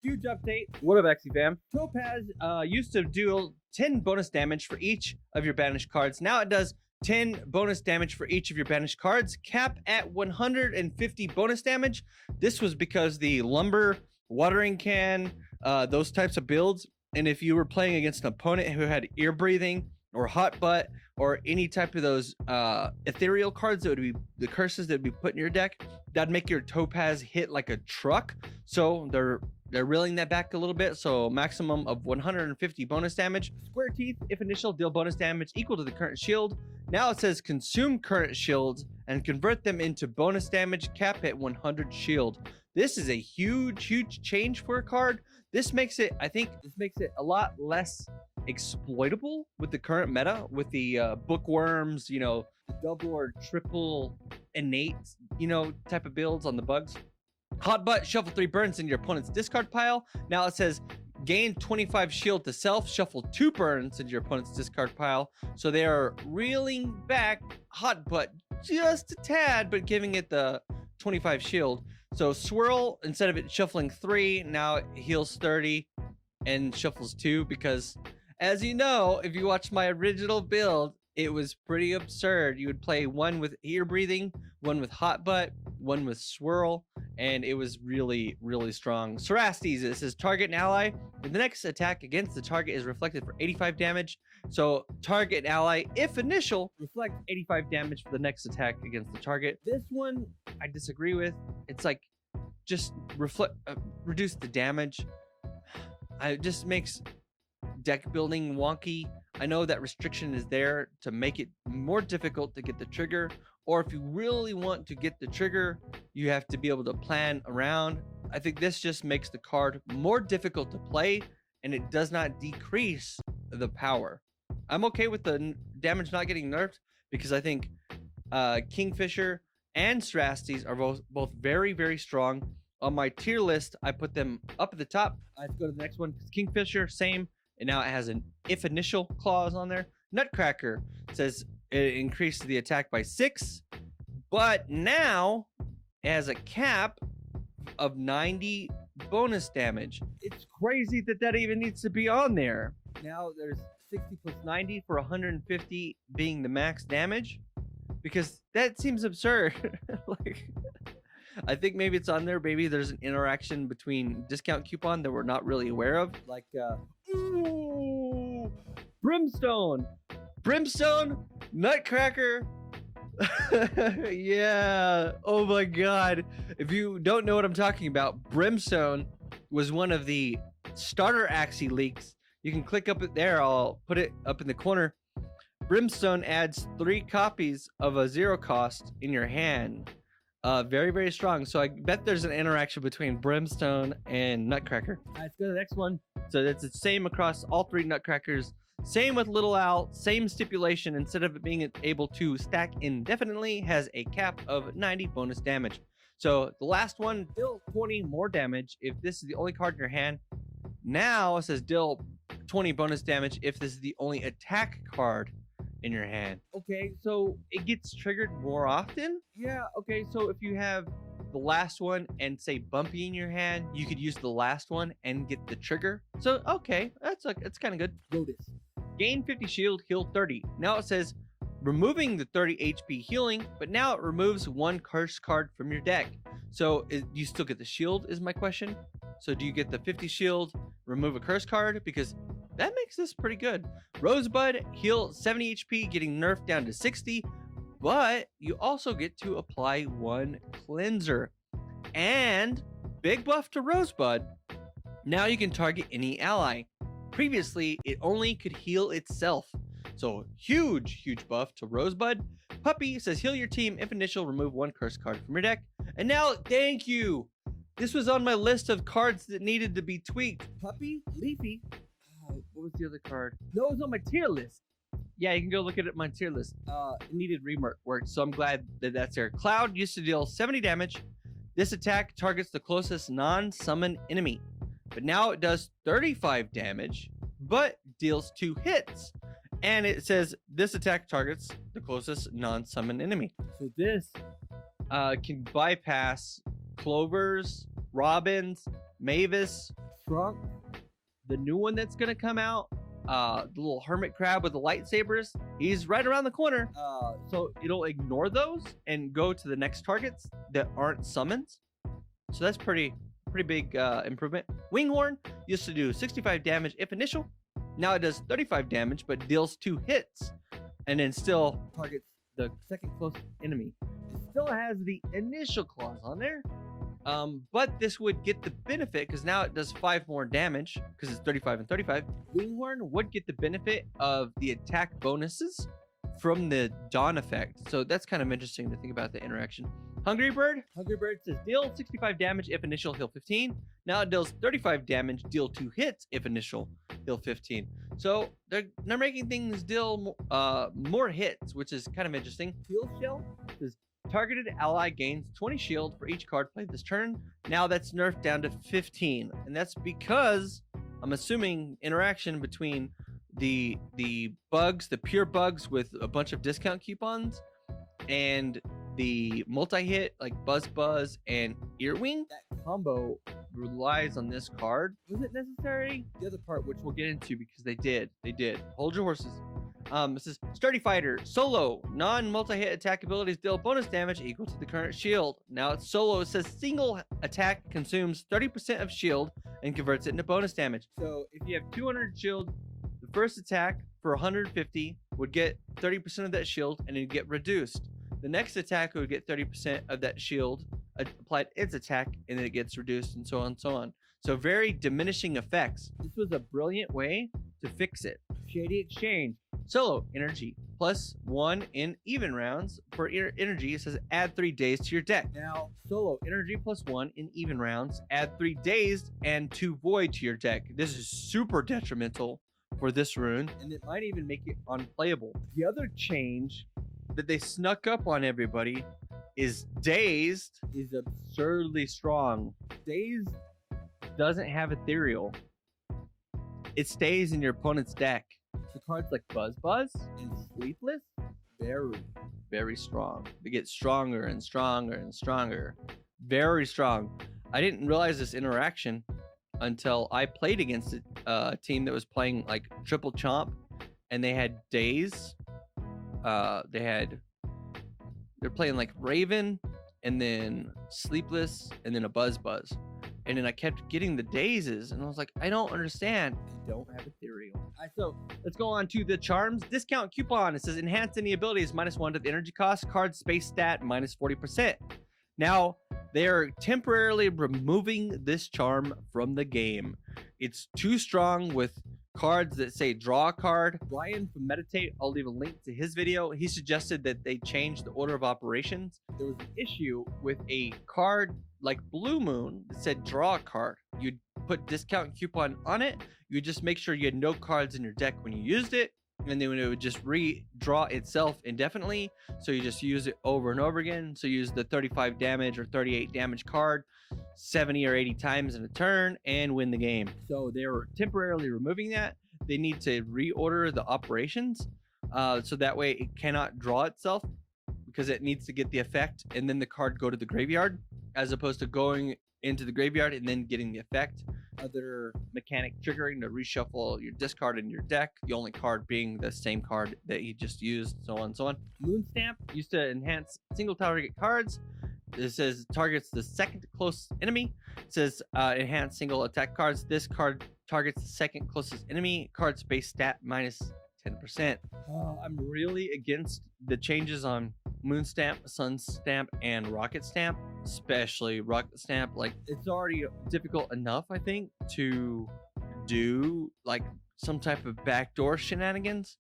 Huge update. What up, Axie fam? Topaz used to do 10 bonus damage for each of your banished cards. Now it does 10 bonus damage for each of your banished cards, cap at 150 bonus damage. This was because the lumber, watering can, those types of builds, and if you were playing against an opponent who had ear breathing or hot butt or any type of those ethereal cards that would be the curses that would be put in your deck, that'd make your Topaz hit like a truck. So they're reeling that back a little bit, so maximum of 150 bonus damage. Square teeth, if initial, deal bonus damage equal to the current shield. Now it says consume current shields and convert them into bonus damage, cap at 100 shield. This is a huge change for a card. This makes it, I think this makes it a lot less exploitable with the current meta, with the bookworms, you know, the double or triple innate, you know, type of builds on the bugs. Hot butt, shuffle 3 burns in your opponent's discard pile. Now it says gain 25 shield to self, shuffle 2 burns into your opponent's discard pile. So they are reeling back hot butt just a tad, but giving it the 25 shield. So swirl, instead of it shuffling 3, now it heals 30 and shuffles 2, because as you know, if you watch my original build, it was pretty absurd. You would play one with ear breathing, one with hot butt, one with swirl, and it was really strong. Cerastes, it says target an ally. The next attack against the target is reflected for 85 damage. So target an ally, if initial, reflect 85 damage for the next attack against the target. This one, I disagree with. It's like, just reduce the damage. It just makes deck building wonky. I know that restriction is there to make it more difficult to get the trigger, or if you really want to get the trigger, you have to be able to plan around. I think this just makes the card more difficult to play, and it does not decrease the power. I'm okay with the damage not getting nerfed, because I think Kingfisher and Cerastes are both very strong. On my tier list, I put them up at the top. Let's go to the next one. Kingfisher, same. And now it has an if initial clause on there. Nutcracker says it increased the attack by 6, but now it has a cap of 90 bonus damage. It's crazy that that even needs to be on there. Now there's 60 plus 90 for 150 being the max damage, because that seems absurd. Like, I think maybe it's on there. Maybe there's an interaction between discount coupon that we're not really aware of. Like, ooh, Brimstone, Nutcracker. Yeah. Oh my God. If you don't know what I'm talking about, Brimstone was one of the starter Axie leaks. You can click up it there. I'll put it up in the corner. Brimstone adds 3 copies of a 0 cost in your hand. Very strong. So I bet there's an interaction between Brimstone and Nutcracker. Let's go to the next one. So it's the same across all 3 Nutcrackers. Same with Little Owl. Same stipulation. Instead of it being able to stack indefinitely, has a cap of 90 bonus damage. So the last one, deal 20 more damage if this is the only card in your hand. Now it says deal 20 bonus damage if this is the only attack card in your hand. Okay, so it gets triggered more often. Yeah, okay, so if you have the last one and say Bumpy in your hand, you could use the last one and get the trigger. So okay, it's kind of good. Lotus, gain 50 shield, heal 30. Now it says removing the 30 HP healing, but now it removes 1 curse card from your deck. So you still get the shield is my question. So do you get the 50 shield, remove a curse card? Because that makes this pretty good. Rosebud, heal 70 HP, getting nerfed down to 60, but you also get to apply 1 cleanser. And big buff to Rosebud, now you can target any ally. Previously, it only could heal itself. So huge buff to Rosebud. Puppy says heal your team, if initial, remove 1 curse card from your deck. And now, thank you. This was on my list of cards that needed to be tweaked. Puppy, Leafy. What was the other card? No, it was on my tier list. Yeah, you can go look at it my tier list. It needed rework, so I'm glad that that's there. Cloud used to deal 70 damage. This attack targets the closest non-summon enemy, but now it does 35 damage, but deals 2 hits. And it says this attack targets the closest non-summon enemy. So this can bypass Clovers, Robins, Mavis, Trunk, the new one that's gonna come out, the little hermit crab with the lightsabers, he's right around the corner. So it'll ignore those and go to the next targets that aren't summons. So that's pretty big improvement. Winghorn used to do 65 damage if initial. Now it does 35 damage, but deals 2 hits, and then still targets the second closest enemy. It still has the initial clause on there, but this would get the benefit because now it does 5 more damage because it's 35 and 35. Winghorn would get the benefit of the attack bonuses from the Dawn effect. So that's kind of interesting to think about the interaction. Hungry Bird says deal 65 damage if initial, heal 15. Now it deals 35 damage, deal 2 hits if initial, heal 15. So they're making things deal more hits, which is kind of interesting. Field Shell says targeted ally gains 20 shield for each card played this turn. Now that's nerfed down to 15, and that's because I'm assuming interaction between the bugs, the pure bugs with a bunch of discount coupons, and the multi-hit like Buzz and Earwing, that combo relies on this card. Was it necessary? The other part, which we'll get into because they did. Hold your horses. This is Sturdy Fighter. Solo. Non-multi-hit attack abilities deal bonus damage equal to the current shield. Now it's solo. It says single attack consumes 30% of shield and converts it into bonus damage. So if you have 200 shield, the first attack for 150 would get 30% of that shield and it'd get reduced. The next attack would get 30% of that shield applied its attack, and then it gets reduced, and so on and so on. So very diminishing effects. This was a brilliant way to fix it. Shady Exchange. Solo energy +1 in even rounds. For energy, it says add 3 days to your deck. Now, solo energy +1 in even rounds. Add 3 days and 2 void to your deck. This is super detrimental for this rune, and it might even make it unplayable. The other change that they snuck up on everybody is Dazed is absurdly strong. Dazed doesn't have ethereal. It stays in your opponent's deck. So cards like Buzz and Sleepless, very strong. They get stronger and stronger and stronger. Very strong. I didn't realize this interaction until I played against a team that was playing like triple chomp, and they had Daze. They're playing like Raven, and then Sleepless, and then a Buzz. And then I kept getting the Dazes, and I was like, I don't understand. They don't have ethereal. All right, so let's go on to the charms. Discount coupon. It says enhance any abilities -1 to the energy cost. Card space stat -40%. Now, they're temporarily removing this charm from the game. It's too strong with cards that say draw a card. Brian from Meditate, I'll leave a link to his video. He suggested that they change the order of operations. There was an issue with a card like Blue Moon that said draw a card. You'd put discount coupon on it. You just make sure you had no cards in your deck when you used it, and then it would just redraw itself indefinitely. So you just use it over and over again. So use the 35 damage or 38 damage card 70 or 80 times in a turn and win the game. So they were temporarily removing that. They need to reorder the operations so that way it cannot draw itself, because it needs to get the effect and then the card go to the graveyard, as opposed to going into the graveyard and then getting the effect. Other mechanic triggering to reshuffle your discard in your deck, the only card being the same card that you just used, so on and so on. Moon Stamp used to enhance single target cards. It says targets the second closest enemy. It says enhance single attack cards. This card targets the second closest enemy. Card space stat -10%. I'm really against the changes on Moon Stamp, Sun Stamp, and Rocket Stamp, especially Rocket Stamp. Like, it's already difficult enough, I think, to do like some type of backdoor shenanigans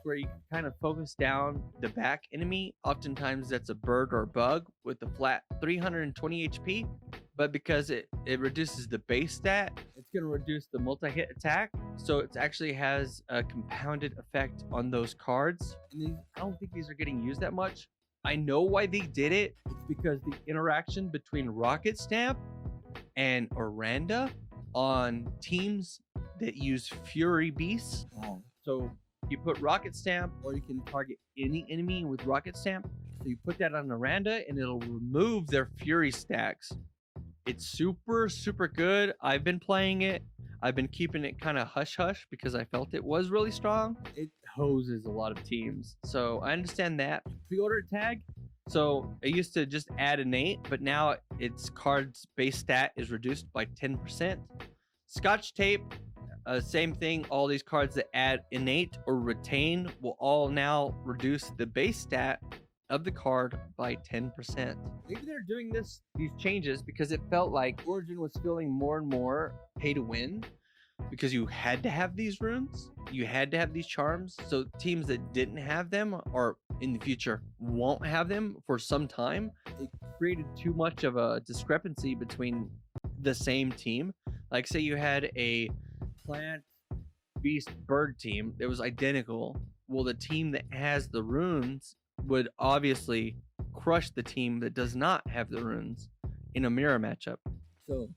where you kind of focus down the back enemy. Oftentimes that's a bird or a bug with a flat 320 HP, but because it reduces the base stat, it's going to reduce the multi-hit attack. So it actually has a compounded effect on those cards. And I don't think these are getting used that much. I know why they did it. It's because the interaction between Rocket Stamp and Oranda on teams that use Fury Beasts. So you put Rocket Stamp, or you can target any enemy with Rocket Stamp. So you put that on Oranda and it'll remove their Fury stacks. It's super good. I've been playing it. I've been keeping it kind of hush hush because I felt it was really strong. It hoses a lot of teams, so I understand that. Pre-order tag. So it used to just add innate, but now its card's base stat is reduced by 10%. Scotch tape, same thing. All these cards that add innate or retain will all now reduce the base stat of the card by 10%. Maybe they're doing these changes because it felt like Origin was feeling more and more pay to win, because you had to have these runes, you had to have these charms, so teams that didn't have them or in the future won't have them for some time. It created too much of a discrepancy between the same team. Like, say you had a plant beast bird team that was identical. Well, the team that has the runes would obviously crush the team that does not have the runes in a mirror matchup. So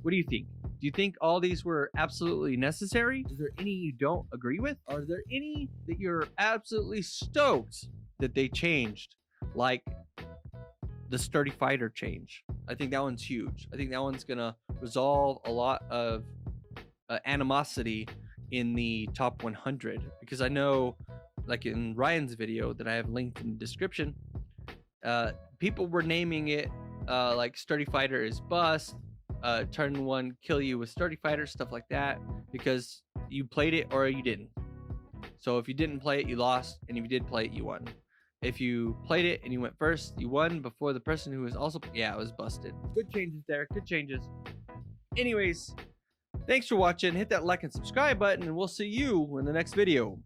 what do you think? Do you think all these were absolutely necessary? Is there any you don't agree with? Are there any that you're absolutely stoked that they changed? Like the sturdy fighter change. I think that one's huge. I think that one's gonna resolve a lot of animosity in the top 100, because I know, like in Ryan's video that I have linked in the description, people were naming it like sturdy fighter is bust, turn one kill you with sturdy fighter, stuff like that, because you played it or you didn't. So if you didn't play it, you lost, and if you did play it, you won. If you played it and you went first, you won before the person who was also, yeah, it was busted. Good changes there, good changes. Anyways, thanks for watching. Hit that like and subscribe button, and we'll see you in the next video.